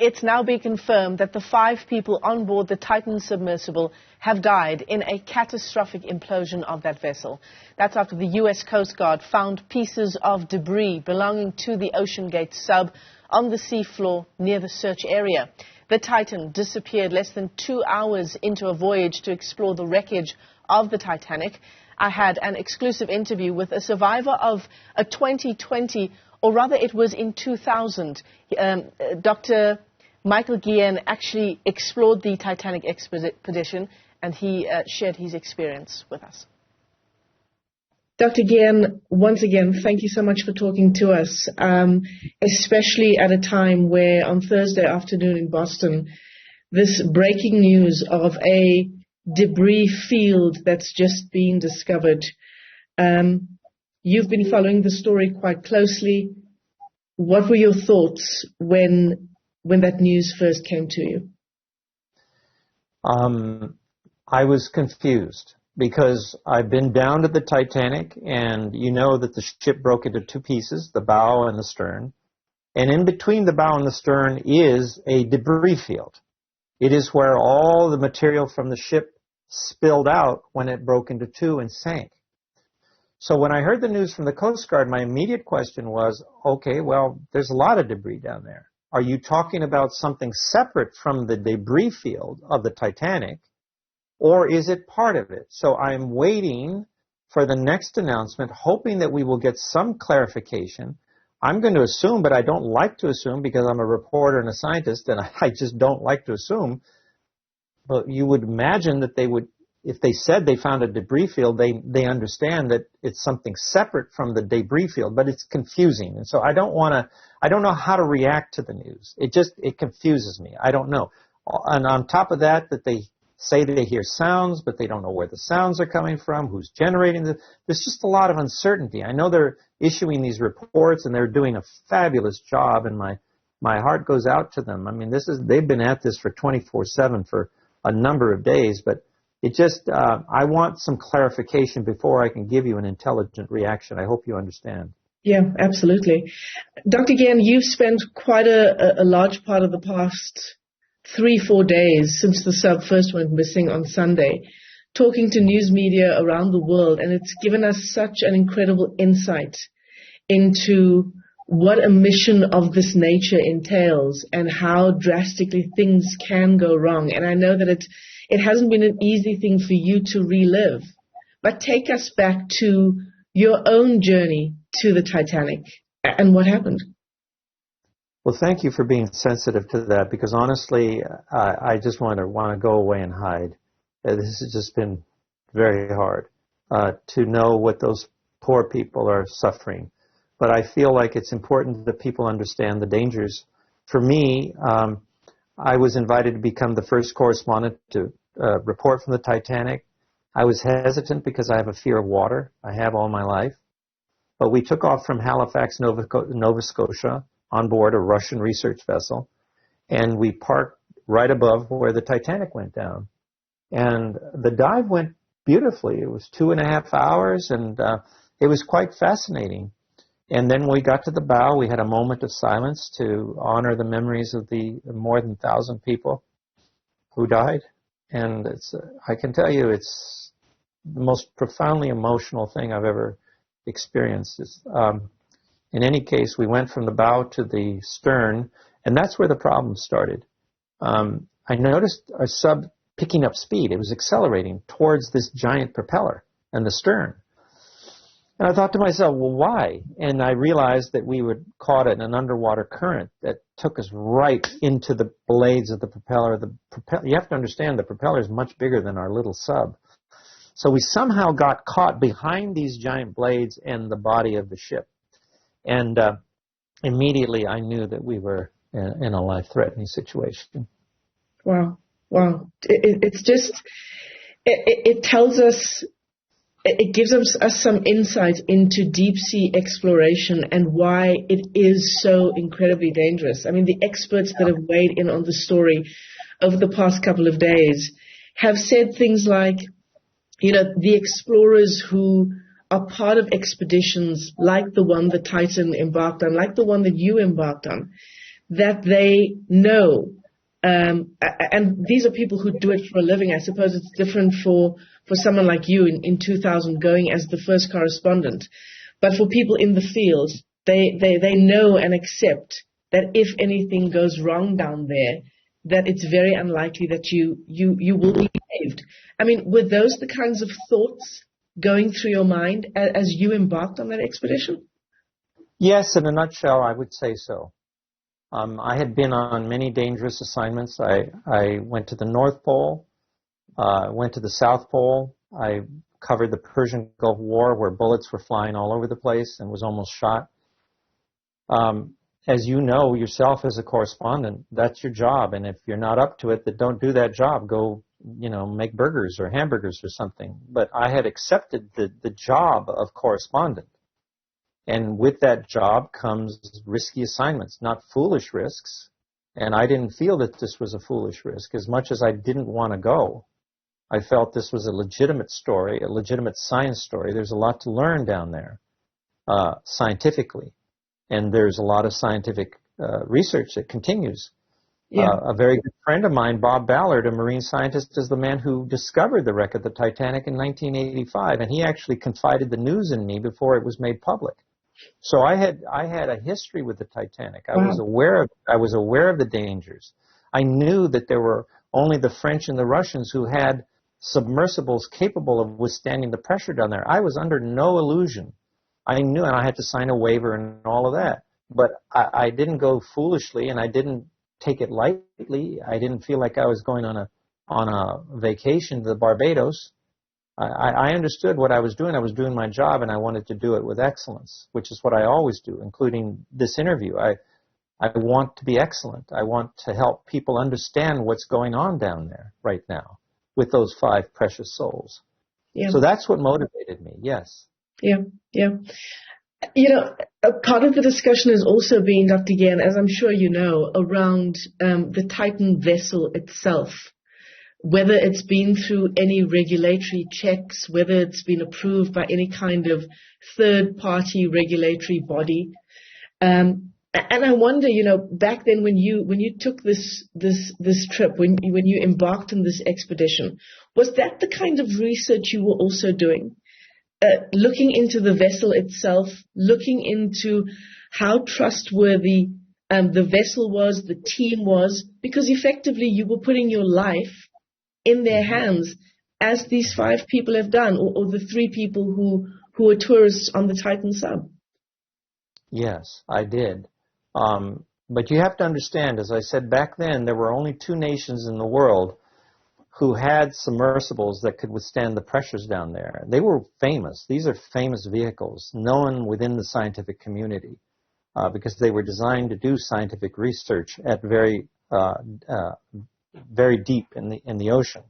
It's now been confirmed that the 5 people on board the Titan submersible have died in a catastrophic implosion of that vessel. That's after the U.S. Coast Guard found pieces of debris belonging to the OceanGate sub on the seafloor near the search area. The Titan disappeared less than 2 hours into a voyage to explore the wreckage of the Titanic. I had an exclusive interview with a survivor of a 2020, or rather it was in 2000. Dr. Michael Guillen actually explored the Titanic expedition, and he shared his experience with us. Dr. Guillen, once again, thank you so much for talking to us, especially at a time where on Thursday afternoon in Boston, this breaking news of a debris field that's just been discovered. You've been following the story quite closely. What were your thoughts when that news first came to you? I was confused because I've been down to the Titanic, and you know that the ship broke into 2 pieces, the bow and the stern. And in between the bow and the stern is a debris field. It is where all the material from the ship spilled out when it broke into 2 and sank. So when I heard the news from the Coast Guard, my immediate question was, okay, well, there's a lot of debris down there. Are you talking about something separate from the debris field of the Titanic, or is it part of it? So I'm waiting for the next announcement, hoping that we will get some clarification. I'm going to assume, but I don't like to assume because I'm a reporter and a scientist, and I just don't like to assume. But you would imagine that they would, if they said they found a debris field, they understand that it's something separate from the debris field, but it's confusing. And so I don't know how to react to the news. It confuses me. I don't know. And on top of that they say they hear sounds, but they don't know where the sounds are coming from, who's generating them. There's just a lot of uncertainty. I know they're issuing these reports, and they're doing a fabulous job, and my heart goes out to them. I mean, they've been at this for 24/7 for a number of days, but it just, I want some clarification before I can give you an intelligent reaction. I hope you understand. Yeah, absolutely. Dr. Guillen, you've spent quite a large part of the past 3-4 days since the sub first went missing on Sunday, talking to news media around the world, and it's given us such an incredible insight into what a mission of this nature entails and how drastically things can go wrong. And I know that it hasn't been an easy thing for you to relive, but take us back to your own journey to the Titanic and what happened. Well, thank you for being sensitive to that, because honestly, I just want to go away and hide. This has just been very hard to know what those poor people are suffering. But I feel like it's important that people understand the dangers. For me, I was invited to become the first correspondent to report from the Titanic. I was hesitant because I have a fear of water. I have all my life. But we took off from Halifax, Nova Scotia, on board a Russian research vessel, and we parked right above where the Titanic went down. And the dive went beautifully. It was 2.5 hours, and it was quite fascinating. And then when we got to the bow, we had a moment of silence to honor the memories of the more than 1,000 people who died. And I can tell you, it's the most profoundly emotional thing I've ever experienced. In any case, we went from the bow to the stern, and that's where the problem started. I noticed our sub picking up speed. It was accelerating towards this giant propeller and the stern. And I thought to myself, well, why? And I realized that we were caught in an underwater current that took us right into the blades of the propeller. You have to understand, the propeller is much bigger than our little sub. So we somehow got caught behind these giant blades and the body of the ship. And immediately I knew that we were in a life-threatening situation. Wow. It's just, it tells us, it gives us some insight into deep-sea exploration and why it is so incredibly dangerous. I mean, the experts that have weighed in on the story over the past couple of days have said things like, the explorers who are part of expeditions like the one that Titan embarked on, like the one that you embarked on, that they know. And these are people who do it for a living. I suppose it's different for someone like you in 2000 going as the first correspondent. But for people in the field, they know and accept that if anything goes wrong down there, that it's very unlikely that you will be saved. I mean, were those the kinds of thoughts going through your mind as you embarked on that expedition? Yes, in a nutshell, I would say so. I had been on many dangerous assignments. I went to the North Pole, went to the South Pole. I covered the Persian Gulf War where bullets were flying all over the place and was almost shot. As you know yourself as a correspondent, that's your job. And if you're not up to it, then don't do that job. Go, make burgers or hamburgers or something. But I had accepted the job of correspondent. And with that job comes risky assignments, not foolish risks. And I didn't feel that this was a foolish risk. As much as I didn't want to go, I felt this was a legitimate story, a legitimate science story. There's a lot to learn down there, scientifically. And there's a lot of scientific research that continues. Yeah. A very good friend of mine, Bob Ballard, a marine scientist, is the man who discovered the wreck of the Titanic in 1985. And he actually confided the news in me before it was made public. So I had a history with the Titanic. I was aware of the dangers. I knew that there were only the French and the Russians who had submersibles capable of withstanding the pressure down there. I was under no illusion. I knew, and I had to sign a waiver and all of that. But I didn't go foolishly, and I didn't take it lightly. I didn't feel like I was going on a vacation to the Barbados. I understood what I was doing. I was doing my job, and I wanted to do it with excellence, which is what I always do, including this interview. I want to be excellent. I want to help people understand what's going on down there right now with those 5 precious souls. Yeah. So that's what motivated me, yes. Yeah, yeah. A part of the discussion has also been, Dr. Guillen, as I'm sure you know, around the Titan vessel itself. Whether it's been through any regulatory checks, whether it's been approved by any kind of third-party regulatory body. And I wonder, back then when you took this trip, when you embarked on this expedition, was that the kind of research you were also doing? Looking into the vessel itself, looking into how trustworthy the vessel was, the team was, because effectively you were putting your life in their hands, as these 5 people have done, or the 3 people who were tourists on the Titan sub. Yes, I did. But you have to understand, as I said back then, there were only 2 nations in the world who had submersibles that could withstand the pressures down there. They were famous. These are famous vehicles, known within the scientific community, because they were designed to do scientific research at very deep in the ocean.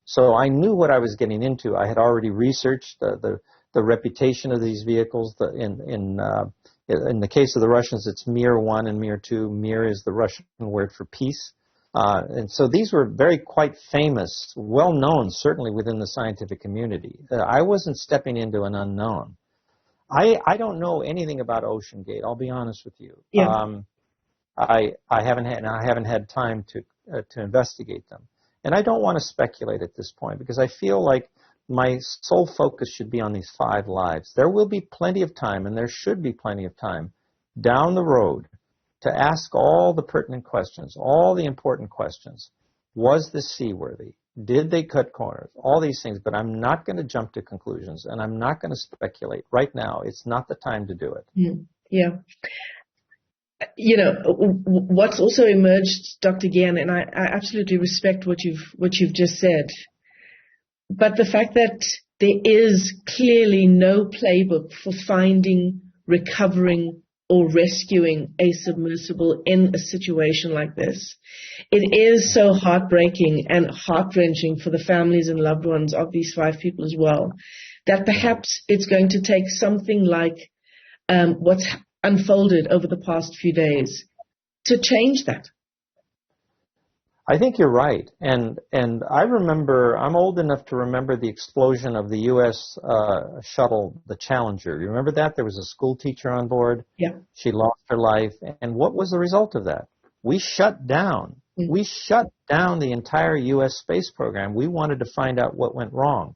So I knew what I was getting into. I had already researched the reputation of these vehicles. In the case of the Russians, it's Mir 1 and Mir 2. Mir is the Russian word for peace. And so these were quite famous, well known, certainly within the scientific community. I wasn't stepping into an unknown. I don't know anything about OceanGate. I'll be honest with you. Yeah. I haven't had time to investigate them, and I don't want to speculate at this point because I feel like my sole focus should be on these 5 lives. There will be plenty of time, and there should be plenty of time down the road to ask all the pertinent questions, all the important questions. Was this seaworthy? Did they cut corners? All these things, but I'm not going to jump to conclusions, and I'm not going to speculate right now. It's not the time to do it. Yeah. What's also emerged, Dr. Guillen, and I absolutely respect what you've just said, but the fact that there is clearly no playbook for finding, recovering, or rescuing a submersible in a situation like this. It is so heartbreaking and heart-wrenching for the families and loved ones of these 5 people as well, that perhaps it's going to take something like what's unfolded over the past few days to change that. I think you're right. And I remember, I'm old enough to remember the explosion of the U.S. shuttle, the Challenger. You remember that? There was a school teacher on board. Yeah. She lost her life. And what was the result of that? we shut down. We shut down the entire U.S. space program. We wanted to find out what went wrong.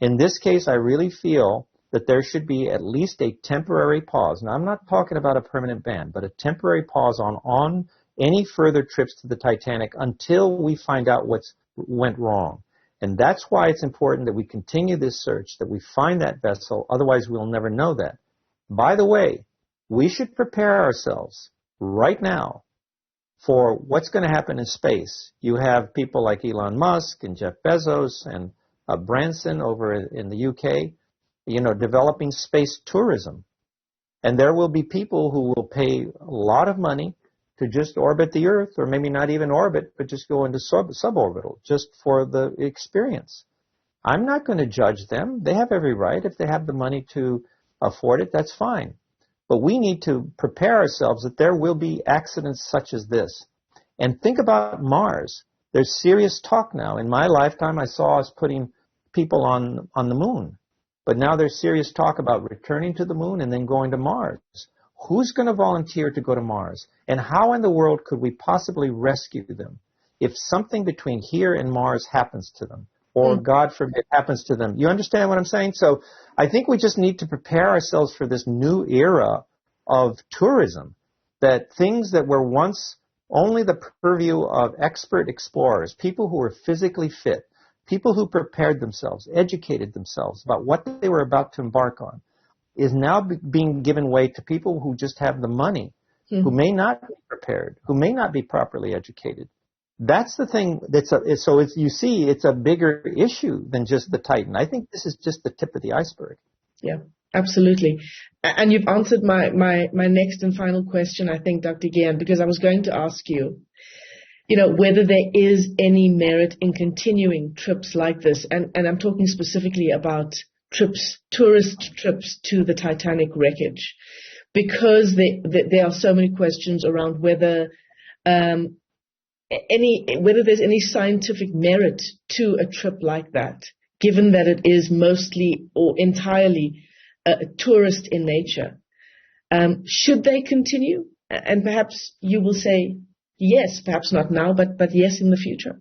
In this case, I really feel that there should be at least a temporary pause. Now, I'm not talking about a permanent ban, but a temporary pause on any further trips to the Titanic until we find out what went wrong. And that's why it's important that we continue this search, that we find that vessel. Otherwise, we'll never know that. By the way, we should prepare ourselves right now for what's going to happen in space. You have people like Elon Musk and Jeff Bezos and Branson over in the UK, developing space tourism. And there will be people who will pay a lot of money to just orbit the Earth, or maybe not even orbit, but just go into suborbital, just for the experience. I'm not going to judge them. They have every right. If they have the money to afford it, that's fine. But we need to prepare ourselves that there will be accidents such as this. And think about Mars. There's serious talk now. In my lifetime, I saw us putting people on the moon. But now there's serious talk about returning to the moon and then going to Mars. Who's going to volunteer to go to Mars? And how in the world could we possibly rescue them if something between here and Mars happens to them? Or, God forbid, happens to them. You understand what I'm saying? So I think we just need to prepare ourselves for this new era of tourism, that things that were once only the purview of expert explorers, people who were physically fit, people who prepared themselves, educated themselves about what they were about to embark on, is now being given way to people who just have the money, who may not be prepared, who may not be properly educated. That's the thing. You see, it's a bigger issue than just the Titan. I think this is just the tip of the iceberg. Yeah, absolutely. And you've answered my next and final question, I think, Dr. Guillen, because I was going to ask you, whether there is any merit in continuing trips like this. And I'm talking specifically about tourist trips to the Titanic wreckage, because there are so many questions around whether there's any scientific merit to a trip like that, given that it is mostly or entirely tourist in nature. Should they continue? And perhaps you will say yes, perhaps not now, but yes in the future.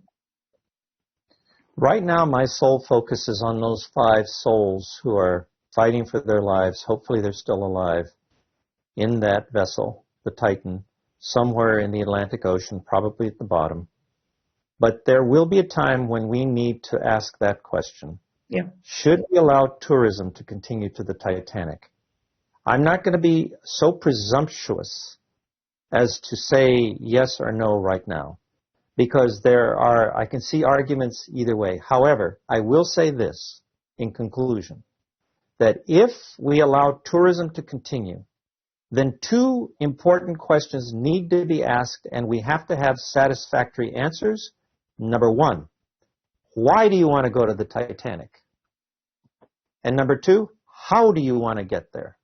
Right now, my sole focus is on those 5 souls who are fighting for their lives. Hopefully they're still alive in that vessel, the Titan, somewhere in the Atlantic Ocean, probably at the bottom. But there will be a time when we need to ask that question. Yeah. Should we allow tourism to continue to the Titanic? I'm not going to be so presumptuous as to say yes or no right now, because I can see arguments either way. However, I will say this in conclusion, that if we allow tourism to continue, then 2 important questions need to be asked, and we have to have satisfactory answers. Number 1, why do you want to go to the Titanic? And number 2, how do you want to get there?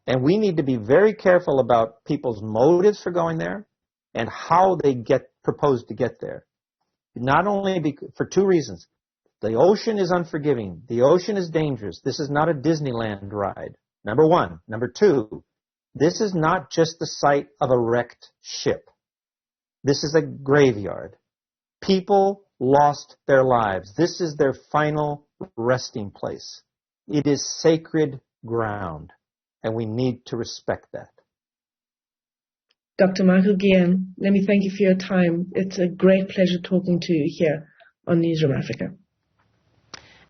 And we need to be very careful about people's motives for going there and how they propose to get there. Not only for 2 reasons. The ocean is unforgiving. The ocean is dangerous. This is not a Disneyland ride. Number 1. Number 2, this is not just the site of a wrecked ship. This is a graveyard. People lost their lives. This is their final resting place. It is sacred ground, and we need to respect that. Dr. Michael Guillen, let me thank you for your time. It's a great pleasure talking to you here on Newzroom Afrika.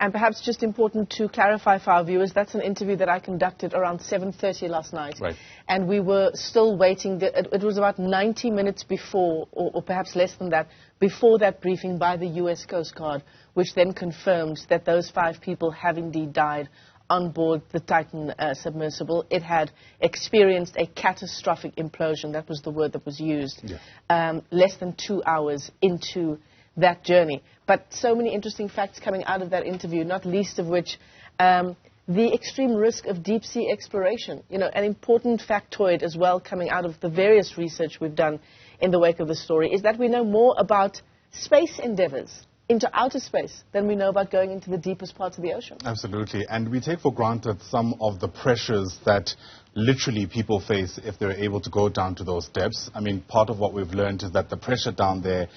And perhaps just important to clarify for our viewers, that's an interview that I conducted around 7:30 last night. Right. And we were still waiting. It was about 90 minutes before, or perhaps less than that, before that briefing by the U.S. Coast Guard, which then confirmed that those 5 people have indeed died on board the Titan submersible. It had experienced a catastrophic implosion. That was the word that was used. Yeah. Less than 2 hours into that journey. But so many interesting facts coming out of that interview, not least of which the extreme risk of deep-sea exploration. An important factoid as well coming out of the various research we've done in the wake of the story is that we know more about space endeavors into outer space than we know about going into the deepest parts of the ocean. Absolutely. And we take for granted some of the pressures that literally people face if they're able to go down to those depths. I mean, part of what we've learned is that the pressure down there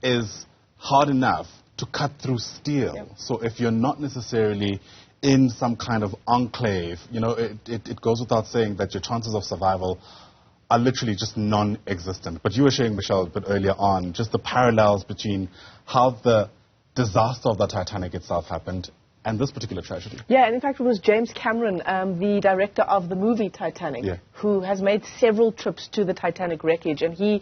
is hard enough to cut through steel. Yep. So if you're not necessarily in some kind of enclave, you know, it goes without saying that your chances of survival are literally just non-existent. But you were sharing, Michelle, a bit earlier on, just the parallels between how the disaster of the Titanic itself happened and this particular tragedy. Yeah, and in fact it was James Cameron, the director of the movie Titanic, who has made several trips to the Titanic wreckage, and he,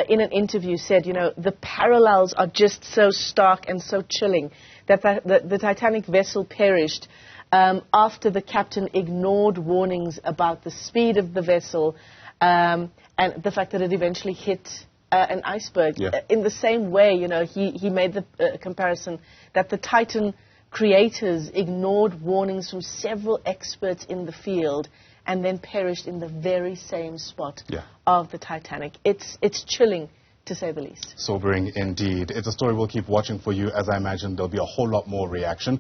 in an interview, said, you know, the parallels are just so stark and so chilling that the Titanic vessel perished after the captain ignored warnings about the speed of the vessel and the fact that it eventually hit an iceberg. In the same way, you know, he made the comparison that the Titan creators ignored warnings from several experts in the field and then perished in the very same spot of the Titanic. It's chilling, to say the least. Sobering indeed. It's a story we'll keep watching for you. As I imagine, there'll be a whole lot more reaction.